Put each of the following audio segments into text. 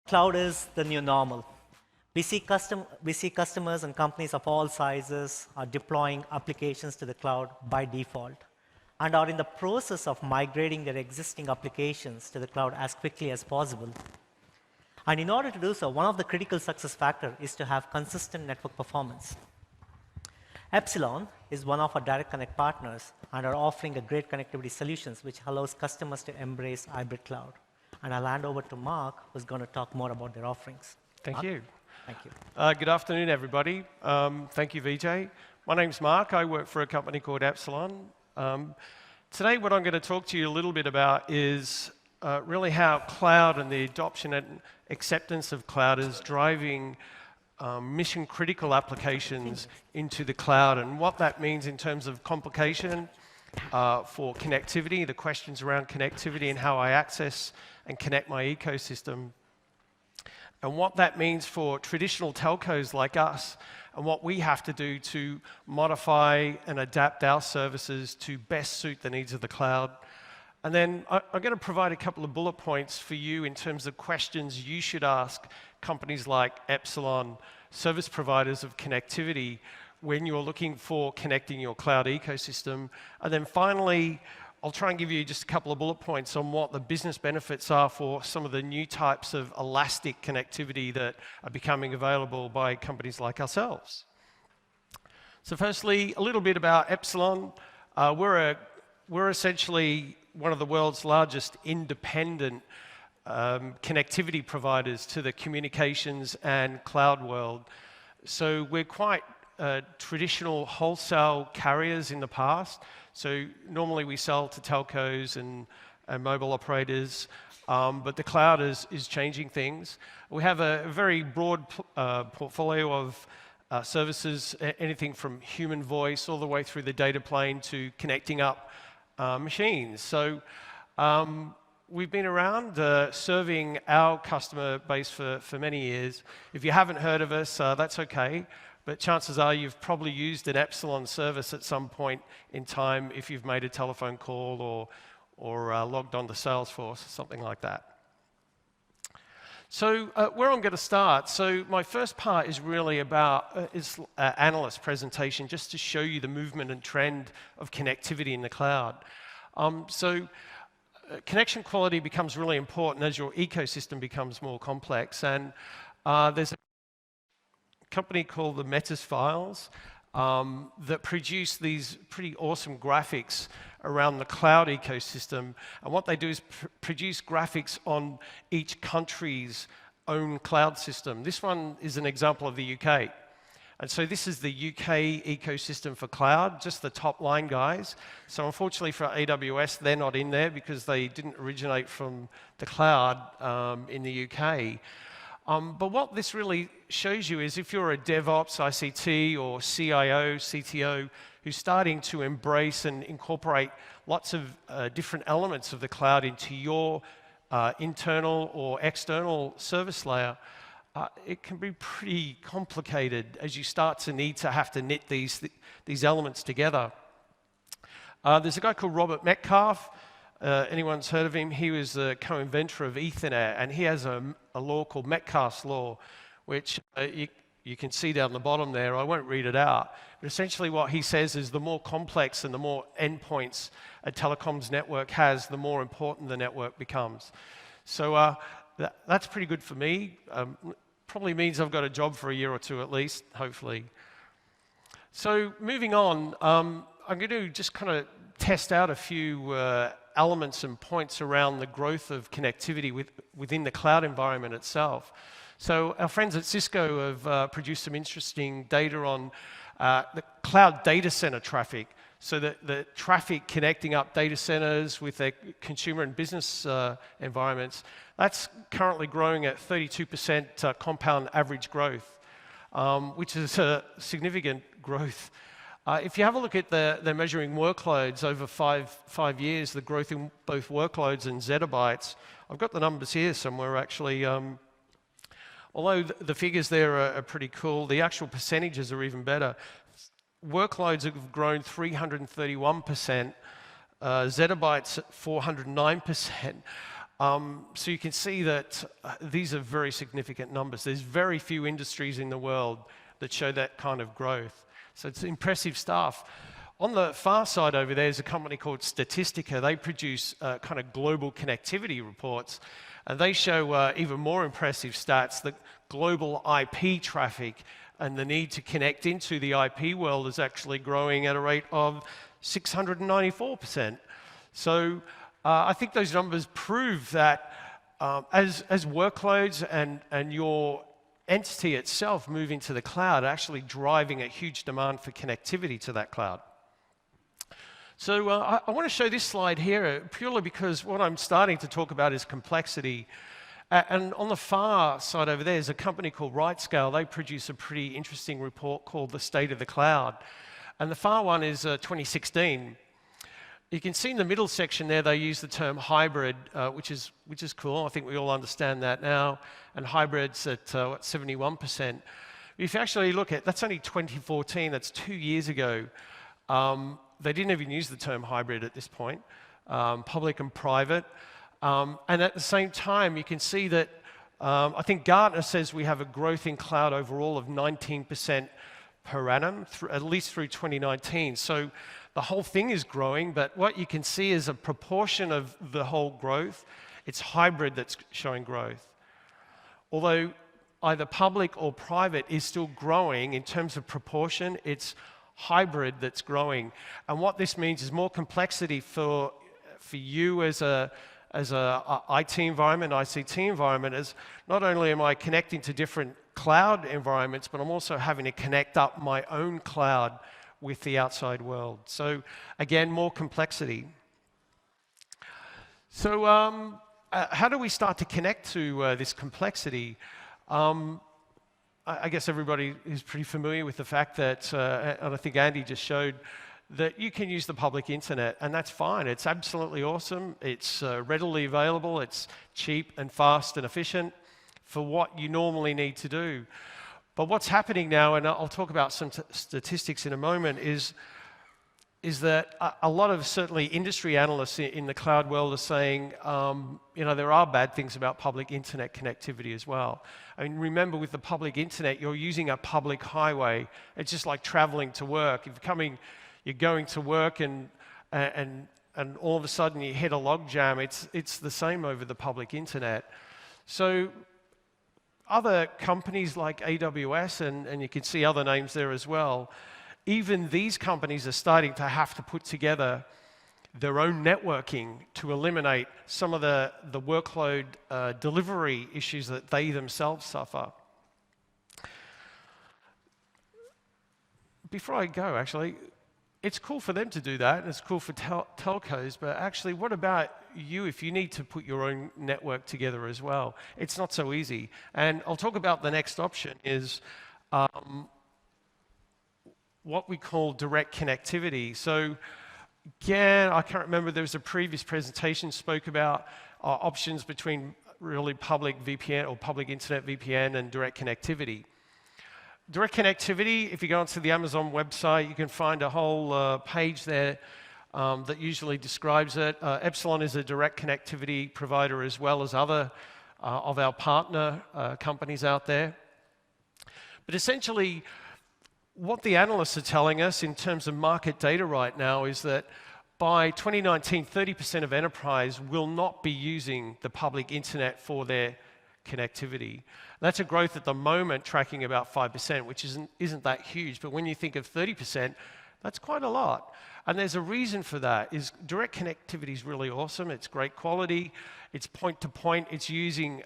Cloud is the new normal. We see customers and companies of all sizes are deploying applications to the cloud by default and are in the process of migrating their existing applications to the cloud as quickly as possible. And in order to do so, one of the critical success factors is to have consistent network performance. Epsilon is one of our Direct Connect partners and are offering a great connectivity solutions which allows customers to embrace hybrid cloud. And I'll hand over to Mark, who's going to talk more about their offerings. Thank Mark? you. Thank you. Good afternoon, everybody. Thank you, Vijay. My name's Mark. I work for a company called Epsilon. Today, what I'm going to talk to you a little bit about is really how cloud and the adoption and acceptance of cloud is driving mission-critical applications into the cloud and what that means in terms of complication for connectivity, the questions around connectivity and how I access and connect my ecosystem, and what that means for traditional telcos like us and what we have to do to modify and adapt our services to best suit the needs of the cloud. And then I'm going to provide a couple of bullet points for you in terms of questions you should ask companies like Epsilon, service providers of connectivity, when you're looking for connecting your cloud ecosystem. And then finally, I'll try and give you just a couple of bullet points on what the business benefits are for some of the new types of elastic connectivity that are becoming available by companies like ourselves. So firstly, a little bit about Epsilon. We're essentially one of the world's largest independent connectivity providers to the communications and cloud world. So we're quite traditional wholesale carriers in the past. So normally we sell to telcos and mobile operators, but the cloud is changing things. We have a very broad portfolio of services, anything from human voice all the way through the data plane to connecting up machines. So we've been around serving our customer base for many years. If you haven't heard of us, that's okay. But chances are you've probably used an Epsilon service at some point in time if you've made a telephone call or logged on to Salesforce, something like that. So where I'm going to start, so my first part is really about analyst presentation, just to show you the movement and trend of connectivity in the cloud. Connection quality becomes really important as your ecosystem becomes more complex. And there's a company called the Metis Files that produce these pretty awesome graphics around the cloud ecosystem. And what they do is produce graphics on each country's own cloud system. This one is an example of the UK. And so this is the UK ecosystem for cloud, just the top line guys. So unfortunately for AWS, they're not in there because they didn't originate from the cloud in the UK. But what this really shows you is if you're a DevOps, ICT, or CIO, CTO, who's starting to embrace and incorporate lots of different elements of the cloud into your internal or external service layer, it can be pretty complicated as you start to have to knit these elements together. There's a guy called Robert Metcalfe. Anyone's heard of him? He was the co-inventor of Ethernet, and he has a law called Metcalfe's law, which you can see down the bottom there. I won't read it out. But essentially what he says is the more complex and the more endpoints a telecoms network has, the more important the network becomes. So that's pretty good for me. Probably means I've got a job for a year or two at least, hopefully. So moving on, I'm going to just kind of test out a few elements and points around the growth of connectivity within the cloud environment itself. So our friends at Cisco have produced some interesting data on the cloud data center traffic. So the traffic connecting up data centers with their consumer and business environments, that's currently growing at 32% compound average growth, which is a significant growth. If you have a look at they're measuring workloads over five years, the growth in both workloads and zettabytes. I've got the numbers here somewhere, actually. Although the figures there are pretty cool, the actual percentages are even better. Workloads have grown 331%, zettabytes 409%. So you can see that these are very significant numbers. There's very few industries in the world that show that kind of growth. So it's impressive stuff. On the far side over there is a company called Statistica. They produce kind of global connectivity reports, and they show even more impressive stats that global IP traffic and the need to connect into the IP world is actually growing at a rate of 694%. So I think those numbers prove that as workloads and your entity itself move into the cloud, actually driving a huge demand for connectivity to that cloud. So I want to show this slide here purely because what I'm starting to talk about is complexity. And on the far side over there is a company called RightScale. They produce a pretty interesting report called The State of the Cloud. And the far one is 2016. You can see in the middle section there they use the term hybrid, which is cool. I think we all understand that now. And hybrid's at 71%. If you actually look at, that's only 2014, that's 2 years ago. They didn't even use the term hybrid at this point, public and private. And at the same time, you can see that I think Gartner says we have a growth in cloud overall of 19% per annum, at least through 2019. So the whole thing is growing, but what you can see is a proportion of the whole growth. It's hybrid that's showing growth. Although either public or private is still growing in terms of proportion, it's hybrid that's growing. And what this means is more complexity for you as a IT environment, ICT environment, as not only am I connecting to different cloud environments, but I'm also having to connect up my own cloud with the outside world. So again, more complexity. So how do we start to connect to this complexity? I guess everybody is pretty familiar with the fact that, and I think Andy just showed, that you can use the public internet, and that's fine. It's absolutely awesome. It's readily available. It's cheap and fast and efficient for what you normally need to do. But what's happening now, and I'll talk about some statistics in a moment, is that a lot of certainly industry analysts in the cloud world are saying, there are bad things about public internet connectivity as well. I mean, remember with the public internet, you're using a public highway. It's just like traveling to work. If you're going to work and all of a sudden you hit a log jam, it's the same over the public internet. So other companies like AWS, and you can see other names there as well, even these companies are starting to have to put together their own networking to eliminate some of the workload delivery issues that they themselves suffer. Before I go, actually, it's cool for them to do that, and it's cool for telcos, but actually, what about you if you need to put your own network together as well? It's not so easy. And I'll talk about the next option is what we call direct connectivity. So again, I can't remember, there was a previous presentation spoke about options between really public VPN or public internet VPN and direct connectivity. Direct connectivity, if you go onto the Amazon website, you can find a whole page there that usually describes it. Epsilon is a direct connectivity provider as well as other of our partner companies out there. But essentially, what the analysts are telling us in terms of market data right now is that by 2019, 30% of enterprise will not be using the public internet for their connectivity. That's a growth at the moment tracking about 5%, which isn't that huge. But when you think of 30%, that's quite a lot. And there's a reason for that. Is direct connectivity is really awesome. It's great quality. It's point to point. It's using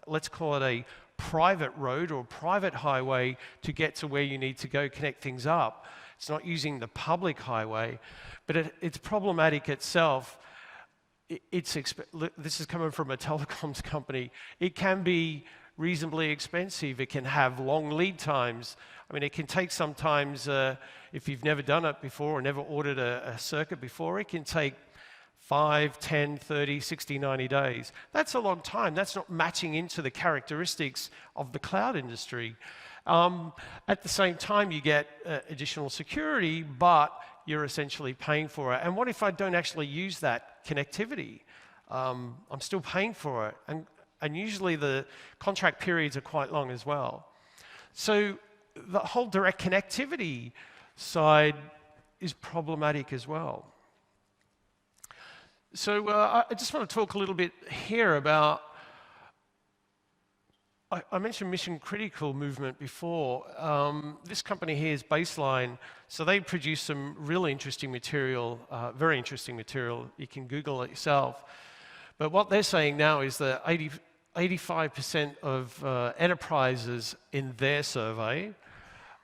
let's call it a private road or private highway to get to where you need to go connect things up. It's not using the public highway, but it's problematic itself. This is coming from a telecoms company. It can be reasonably expensive. It can have long lead times. I mean, it can take sometimes, if you've never done it before or never ordered a circuit before, it can take 5, 10, 30, 60, 90 days. That's a long time. That's not matching into the characteristics of the cloud industry. At the same time, you get additional security, but you're essentially paying for it. And what if I don't actually use that connectivity? I'm still paying for it. And usually the contract periods are quite long as well. So the whole direct connectivity side is problematic as well. So I just want to talk a little bit here about, I mentioned mission critical movement before. This company here is Baseline. So they produce some really interesting material, very interesting material. You can Google it yourself. But what they're saying now is that 85% of enterprises in their survey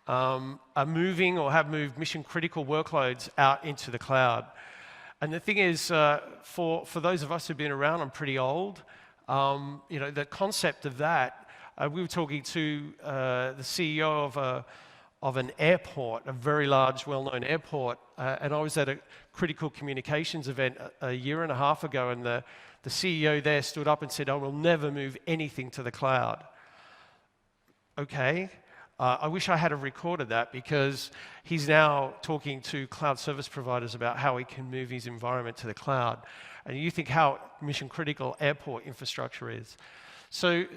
are moving or have moved mission critical workloads out into the cloud. And the thing is, for those of us who've been around, I'm pretty old, you know, the concept of that, we were talking to the CEO of an airport, a very large, well-known airport, and I was at a critical communications event a year and a half ago, and the CEO there stood up and said, I will never move anything to the cloud. Okay. I wish I had have recorded that, because he's now talking to cloud service providers about how he can move his environment to the cloud. And you think how mission critical airport infrastructure is. So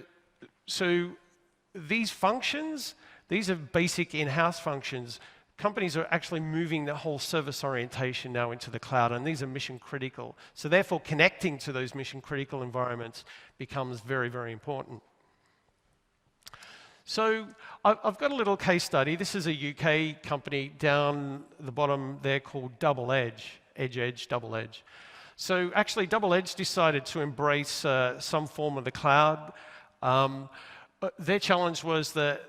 these functions, these are basic in-house functions. Companies are actually moving the whole service orientation now into the cloud, and these are mission critical. So therefore, connecting to those mission critical environments becomes very, very important. So I've got a little case study. This is a UK company down the bottom there called DoubleEdge, Edge, DoubleEdge. So actually, DoubleEdge decided to embrace some form of the cloud. But their challenge was that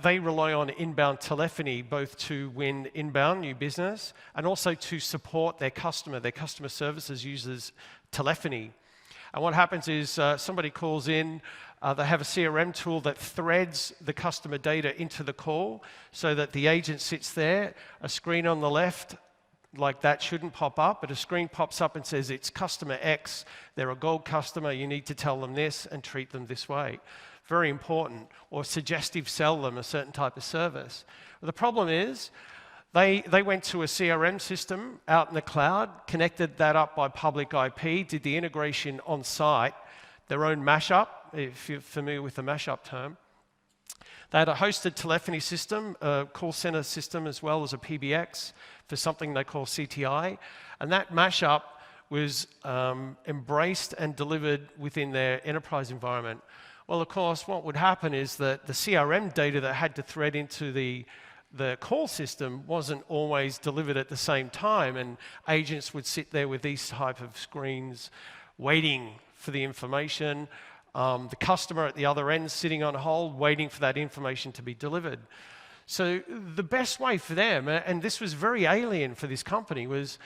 they rely on inbound telephony, both to win inbound new business and also to support their customer. Their customer services uses telephony. And what happens is somebody calls in, they have a CRM tool that threads the customer data into the call so that the agent sits there, a screen on the left like that shouldn't pop up, but a screen pops up and says it's customer X, they're a gold customer, you need to tell them this and treat them this way. Very important. Or suggestive sell them a certain type of service. Well, the problem is they went to a CRM system out in the cloud, connected that up by public IP, did the integration on site, their own mashup, if you're familiar with the mashup term. They had a hosted telephony system, a call center system, as well as a PBX for something they call CTI. And that mashup was embraced and delivered within their enterprise environment. Well, of course, what would happen is that the CRM data that had to thread into the call system wasn't always delivered at the same time, and agents would sit there with these type of screens waiting for the information. The customer at the other end sitting on hold, waiting for that information to be delivered. So the best way for them, and this was very alien for this company, was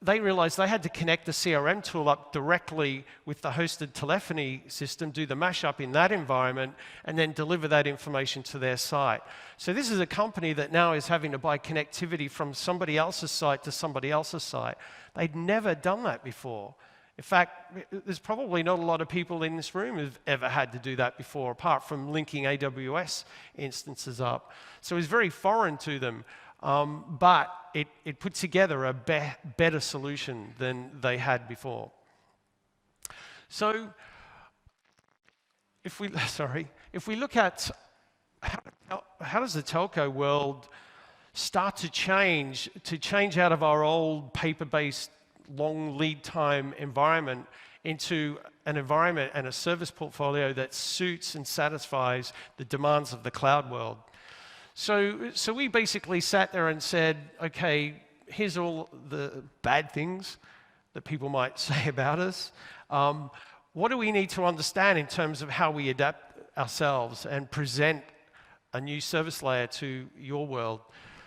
they realized they had to connect the CRM tool up directly with the hosted telephony system, do the mashup in that environment, and then deliver that information to their site. So this is a company that now is having to buy connectivity from somebody else's site to somebody else's site. They'd never done that before. In fact, there's probably not a lot of people in this room who've ever had to do that before, apart from linking AWS instances up. So it's very foreign to them, but it put together a better solution than they had before. So if we look at how does the telco world start to change out of our old paper-based long lead time environment into an environment and a service portfolio that suits and satisfies the demands of the cloud world. So we basically sat there and said, okay, here's all the bad things that people might say about us. What do we need to understand in terms of how we adapt ourselves and present a new service layer to your world?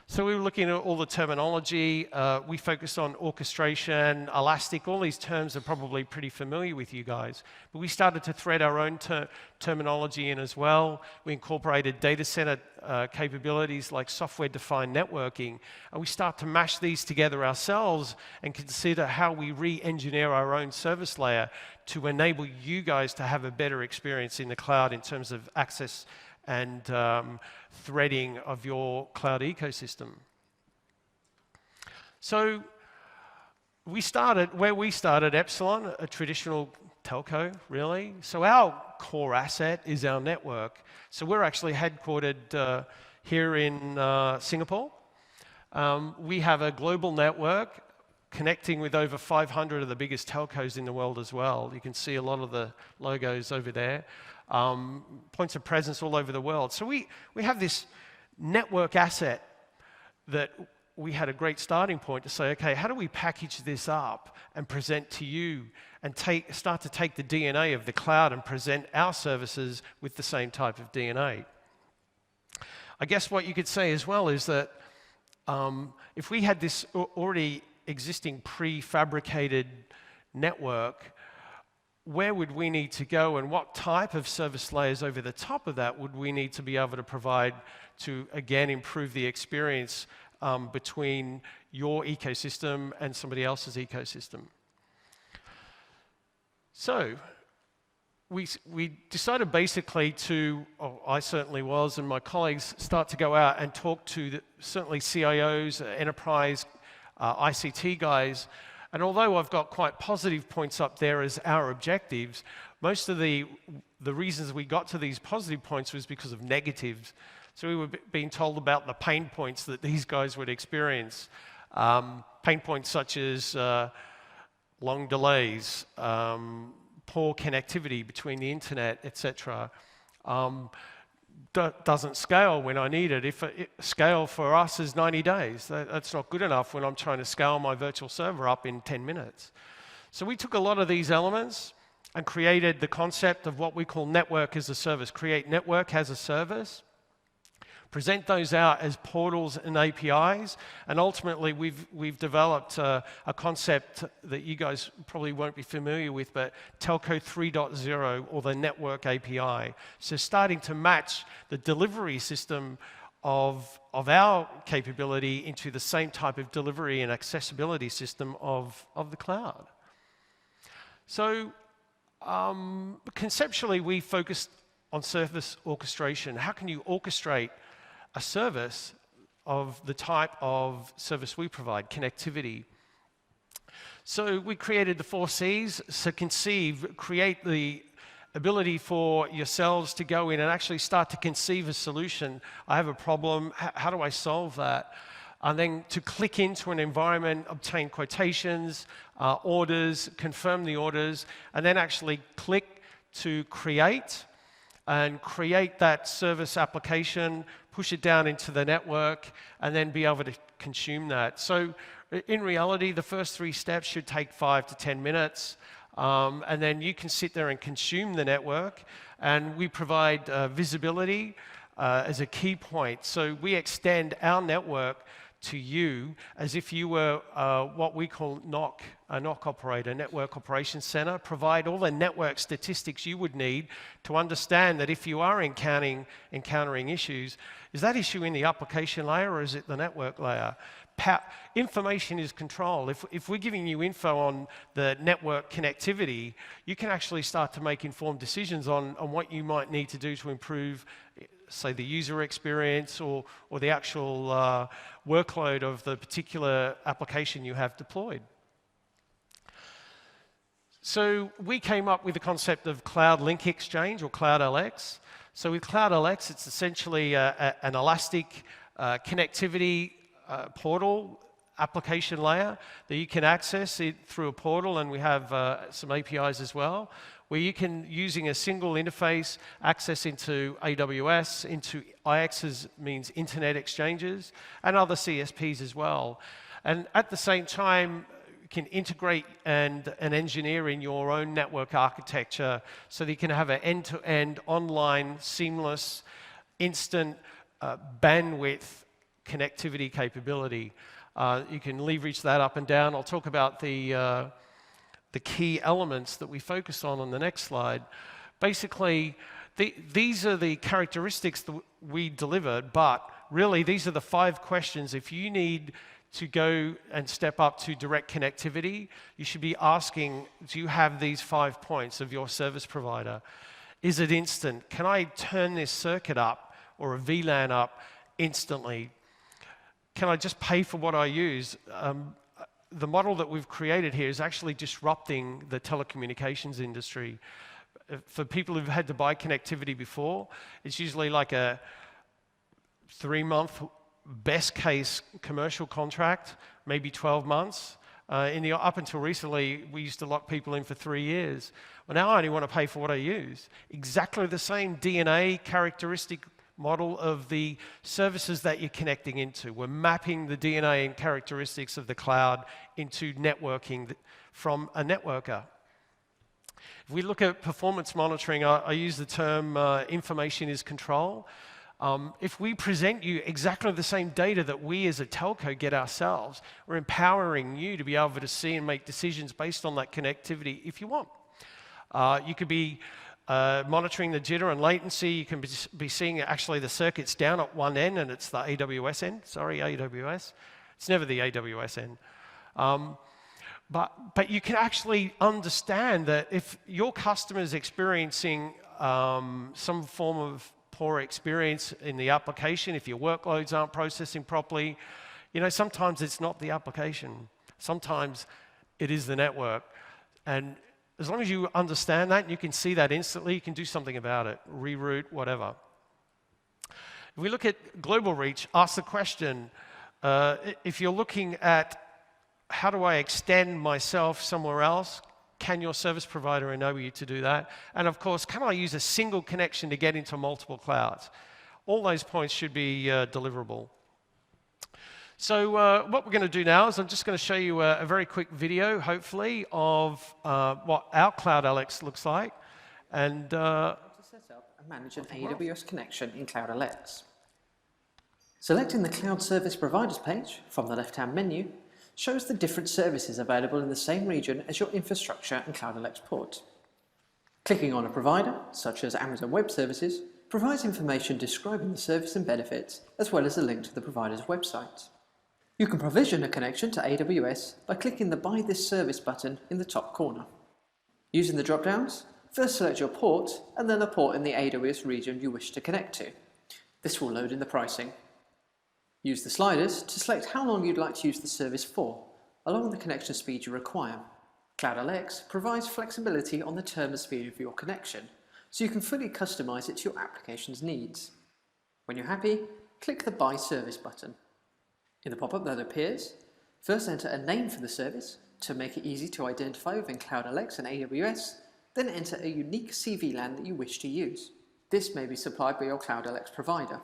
So we were looking at all the terminology. We focused on orchestration, elastic. All these terms are probably pretty familiar with you guys. But we started to thread our own terminology in as well. We incorporated data center capabilities like software-defined networking. And we start to mash these together ourselves and consider how we re-engineer our own service layer to enable you guys to have a better experience in the cloud in terms of access and threading of your cloud ecosystem. So we started, Epsilon, a traditional telco, really. So our core asset is our network. So we're actually headquartered here in Singapore. We have a global network connecting with over 500 of the biggest telcos in the world as well. You can see a lot of the logos over there. Points of presence all over the world. So we have this network asset that we had a great starting point to say, okay, how do we package this up and present to you and start to take the DNA of the cloud and present our services with the same type of DNA? I guess what you could say as well is that if we had this already existing prefabricated network, where would we need to go and what type of service layers over the top of that would we need to be able to provide to, again, improve the experience between your ecosystem and somebody else's ecosystem? So we decided basically to, I certainly was, and my colleagues start to go out and talk to certainly CIOs, enterprise ICT guys. And although I've got quite positive points up there as our objectives, most of the reasons we got to these positive points was because of negatives. So we were being told about the pain points that these guys would experience. Pain points such as long delays, poor connectivity between the internet, etc. Doesn't scale when I need it. If scale for us is 90 days, that's not good enough when I'm trying to scale my virtual server up in 10 minutes. So we took a lot of these elements and created the concept of what we call network as a service. Create network as a service. Present those out as portals and APIs, and ultimately we've developed a concept that you guys probably won't be familiar with, but Telco 3.0, or the Network API. So starting to match the delivery system of our capability into the same type of delivery and accessibility system of the cloud. So conceptually, we focused on service orchestration. How can you orchestrate a service of the type of service we provide, connectivity? So we created the 4 C's. So conceive, create the ability for yourselves to go in and actually start to conceive a solution. I have a problem, how do I solve that? And then to click into an environment, obtain quotations, orders, confirm the orders, and then actually click to create, and create that service application, push it down into the network, and then be able to consume that. So in reality, the first 3 steps should take 5 to 10 minutes, and then you can sit there and consume the network, and we provide visibility as a key point. So we extend our network to you as if you were what we call NOC, a NOC operator, Network Operations Center, provide all the network statistics you would need to understand that if you are encountering issues, is that issue in the application layer or is it the network layer? Information is control. If we're giving you info on the network connectivity, you can actually start to make informed decisions on what you might need to do to improve, say, the user experience or the actual workload of the particular application you have deployed. So we came up with the concept of Cloud Link Exchange, or CLOUDLX. So with CLOUDLX, it's essentially an elastic connectivity portal application layer that you can access it through a portal, and we have some APIs as well, where you can, using a single interface, access into AWS, into IX's means internet exchanges, and other CSPs as well. And at the same time, you can integrate and engineer in your own network architecture so that you can have an end-to-end online, seamless, instant bandwidth connectivity capability. You can leverage that up and down. I'll talk about the key elements that we focus on the next slide. Basically, these are the characteristics that we delivered, but really these are the 5 questions. If you need to go and step up to direct connectivity, you should be asking, do you have these 5 points of your service provider? Is it instant? Can I turn this circuit up or a VLAN up instantly? Can I just pay for what I use? the model that we've created here is actually disrupting the telecommunications industry. For people who've had to buy connectivity before, it's usually like a 3-month best case commercial contract, maybe 12 months. Up until recently, we used to lock people in for 3 years. Well, now I only want to pay for what I use. Exactly the same DNA characteristic model of the services that you're connecting into. We're mapping the DNA and characteristics of the cloud into networking from a networker. If we look at performance monitoring, I use the term information is control. If we present you exactly the same data that we as a telco get ourselves, we're empowering you to be able to see and make decisions based on that connectivity if you want. You could be monitoring the jitter and latency. You can be seeing actually the circuits down at one end, and it's the AWS end. Sorry, AWS. It's never the AWS end. But you can actually understand that if your customer is experiencing some form of poor experience in the application, if your workloads aren't processing properly, sometimes it's not the application. Sometimes it is the network. And as long as you understand that and you can see that instantly, you can do something about it, reroute, whatever. If we look at global reach, ask the question, if you're looking at how do I extend myself somewhere else, can your service provider enable you to do that? And of course, can I use a single connection to get into multiple clouds? All those points should be deliverable. So what we're going to do now is I'm just going to show you a very quick video, hopefully, of what our CLOUDLX looks like. And to set up and manage an AWS connection in CLOUDLX. Selecting the Cloud Service Providers page from the left-hand menu shows the different services available in the same region as your infrastructure and CLOUDLX port. Clicking on a provider, such as Amazon Web Services, provides information describing the service and benefits, as well as a link to the provider's website. You can provision a connection to AWS by clicking the Buy This Service button in the top corner. Using the drop-downs, first select your port and then the port in the AWS region you wish to connect to. This will load in the pricing. Use the sliders to select how long you'd like to use the service for, along with the connection speed you require. CLOUDLX provides flexibility on the term and speed of your connection, so you can fully customize it to your application's needs. When you're happy, click the Buy Service button. In the pop-up that appears, first enter a name for the service to make it easy to identify within CLOUDLX and AWS, then enter a unique CVLAN that you wish to use. This may be supplied by your CLOUDLX provider.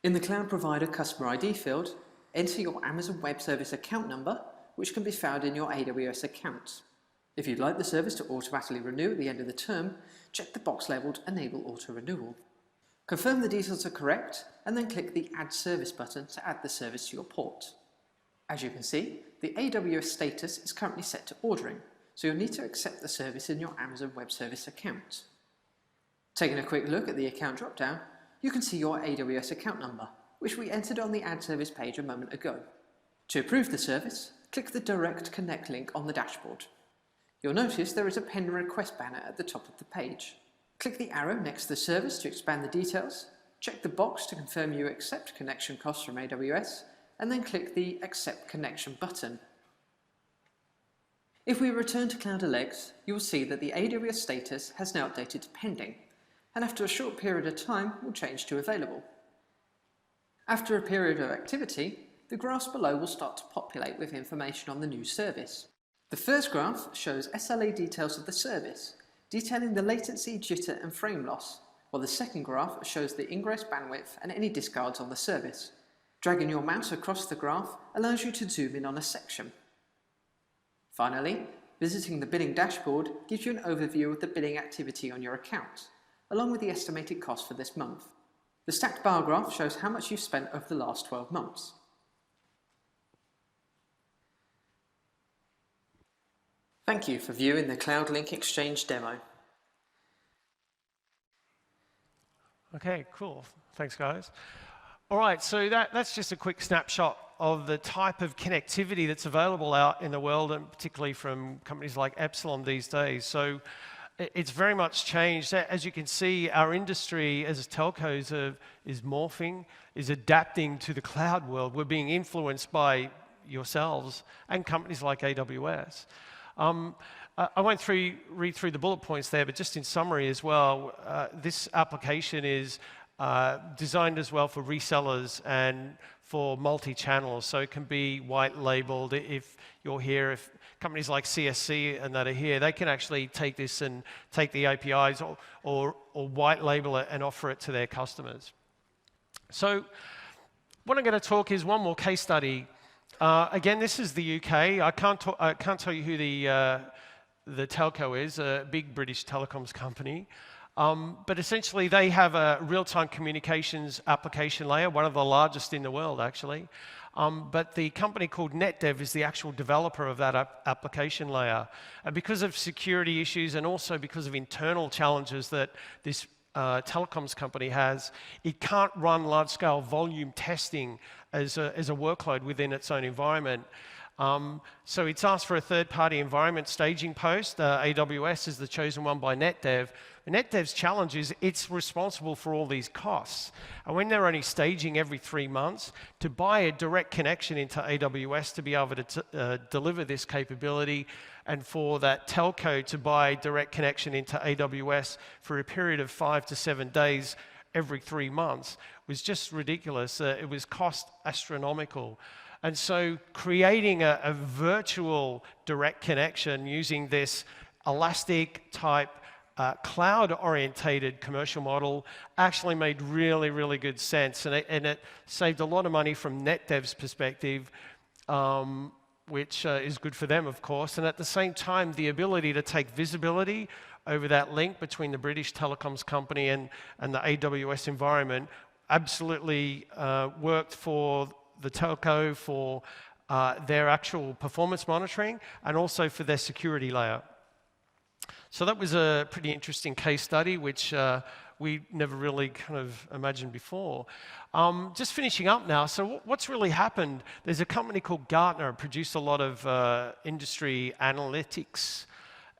In the Cloud Provider Customer ID field, enter your Amazon Web Service account number, which can be found in your AWS account. If you'd like the service to automatically renew at the end of the term, check the box labelled Enable Auto Renewal. Confirm the details are correct, and then click the Add Service button to add the service to your port. As you can see, the AWS status is currently set to ordering, so you'll need to accept the service in your Amazon Web Service account. Taking a quick look at the account drop-down, you can see your AWS account number, which we entered on the Add Service page a moment ago. To approve the service, click the Direct Connect link on the dashboard. You'll notice there is a pending request banner at the top of the page. Click the arrow next to the service to expand the details, check the box to confirm you accept connection costs from AWS, and then click the Accept Connection button. If we return to CLOUDLX, you will see that the AWS status has now updated to pending, and after a short period of time will change to available. After a period of activity, the graphs below will start to populate with information on the new service. The first graph shows SLA details of the service, detailing the latency, jitter and frame loss, while the second graph shows the ingress bandwidth and any discards on the service. Dragging your mouse across the graph allows you to zoom in on a section. Finally, visiting the billing dashboard gives you an overview of the billing activity on your account, along with the estimated cost for this month. The stacked bar graph shows how much you've spent over the last 12 months. Thank you for viewing the CloudLink Exchange demo. Okay, cool. Thanks, guys. All right, so that's just a quick snapshot of the type of connectivity that's available out in the world, and particularly from companies like Epsilon these days. So it's very much changed. As you can see, our industry as telcos is morphing, is adapting to the cloud world. We're being influenced by yourselves and companies like AWS. I won't read through the bullet points there, but just in summary as well, this application is designed as well for resellers and for multi-channels, so it can be white labeled. If you're here, if companies like CSC and that are here, they can actually take this and take the APIs or white label it and offer it to their customers. So what I'm going to talk is one more case study. Again, this is the UK. I can't tell you who the telco is, a big British telecoms company. But essentially, they have a real-time communications application layer, one of the largest in the world, actually. But the company called NetDev is the actual developer of that application layer. And because of security issues and also because of internal challenges that this telecoms company has, it can't run large-scale volume testing as a workload within its own environment. So it's asked for a third-party environment staging post. AWS is the chosen one by NetDev. NetDev's challenge is it's responsible for all these costs. And when they're only staging every 3 months, to buy a direct connection into AWS to be able to deliver this capability, and for that telco to buy direct connection into AWS for a period of 5 to 7 days every 3 months was just ridiculous. It was cost astronomical. And so creating a virtual direct connection using this elastic type cloud-orientated commercial model actually made really, really good sense. And it saved a lot of money from NetDev's perspective, which is good for them, of course. And at the same time, the ability to take visibility over that link between the British telecoms company and the AWS environment absolutely worked for the telco, for their actual performance monitoring, and also for their security layer. So that was a pretty interesting case study, which we never really kind of imagined before. Just finishing up now, so what's really happened, there's a company called Gartner, produced a lot of industry analytics,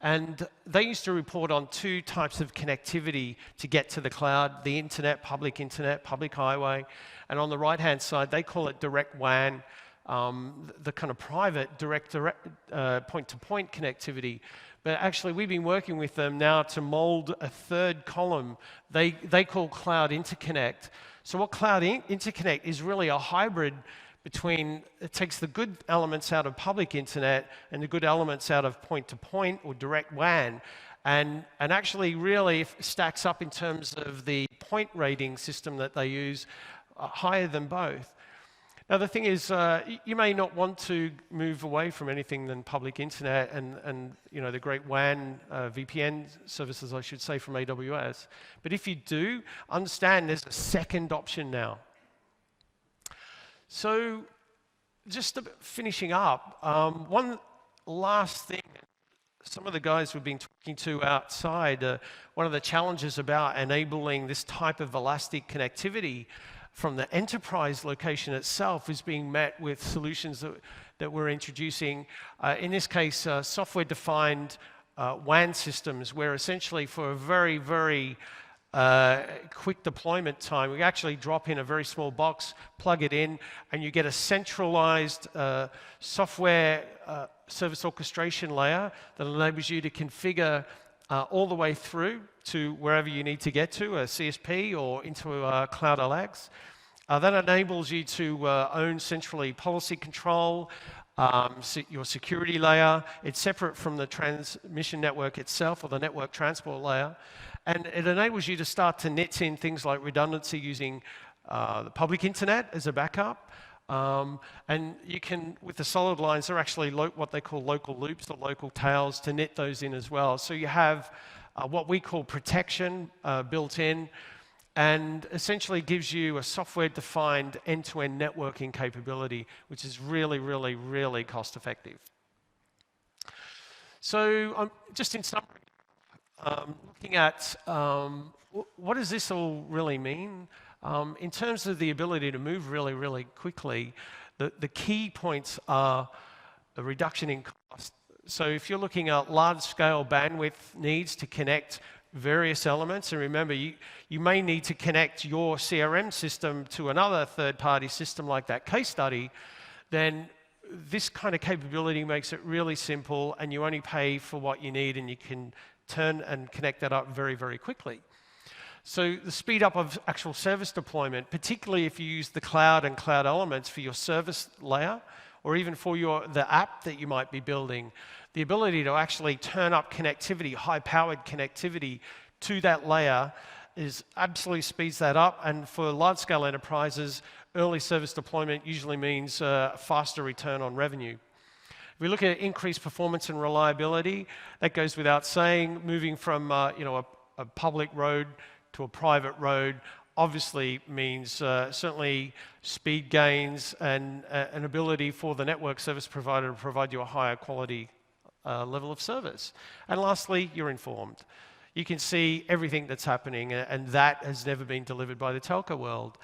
and they used to report on 2 types of connectivity to get to the cloud: the internet, public highway, and on the right-hand side, they call it direct WAN, the kind of private direct point-to-point connectivity. But actually, we've been working with them now to mold a third column they call Cloud Interconnect. So what Cloud Interconnect is really a hybrid between, it takes the good elements out of public internet and the good elements out of point-to-point or direct WAN, and actually really stacks up in terms of the point rating system that they use, higher than both. Now, the thing is, you may not want to move away from anything than public internet and you know, the great WAN, VPN services, I should say, from AWS. But if you do, understand there's a second option now. So just finishing up, one last thing. Some of the guys we've been talking to outside, one of the challenges about enabling this type of elastic connectivity from the enterprise location itself is being met with solutions that we're introducing. In this case, software-defined WAN systems, where essentially for a very, very quick deployment time, we actually drop in a very small box, plug it in, and you get a centralized software service orchestration layer that enables you to configure all the way through to wherever you need to get to, a CSP or into CLOUDLX. That enables you to own centrally policy control, your security layer. It's separate from the transmission network itself, or the network transport layer. And it enables you to start to knit in things like redundancy using the public internet as a backup. And you can, with the solid lines, they're actually what they call local loops or local tails to knit those in as well. So you have what we call protection built in, and essentially gives you a software-defined end-to-end networking capability, which is really, really, really cost-effective. So just in summary, looking at what does this all really mean? In terms of the ability to move really, really quickly, the key points are a reduction in cost. So if you're looking at large-scale bandwidth needs to connect various elements, and remember, you may need to connect your CRM system to another third-party system like that case study, then this kind of capability makes it really simple, and you only pay for what you need, and you can turn and connect that up very, very quickly. So the speed up of actual service deployment, particularly if you use the cloud and cloud elements for your service layer, or even for the app that you might be building, the ability to actually turn up connectivity, high-powered connectivity to that layer absolutely speeds that up. And for large-scale enterprises, early service deployment usually means faster return on revenue. If we look at increased performance and reliability, that goes without saying. Moving from a public road to a private road obviously means certainly speed gains and an ability for the network service provider to provide you a higher quality level of service. And lastly, you're informed. You can see everything that's happening, and that has never been delivered by the telco world.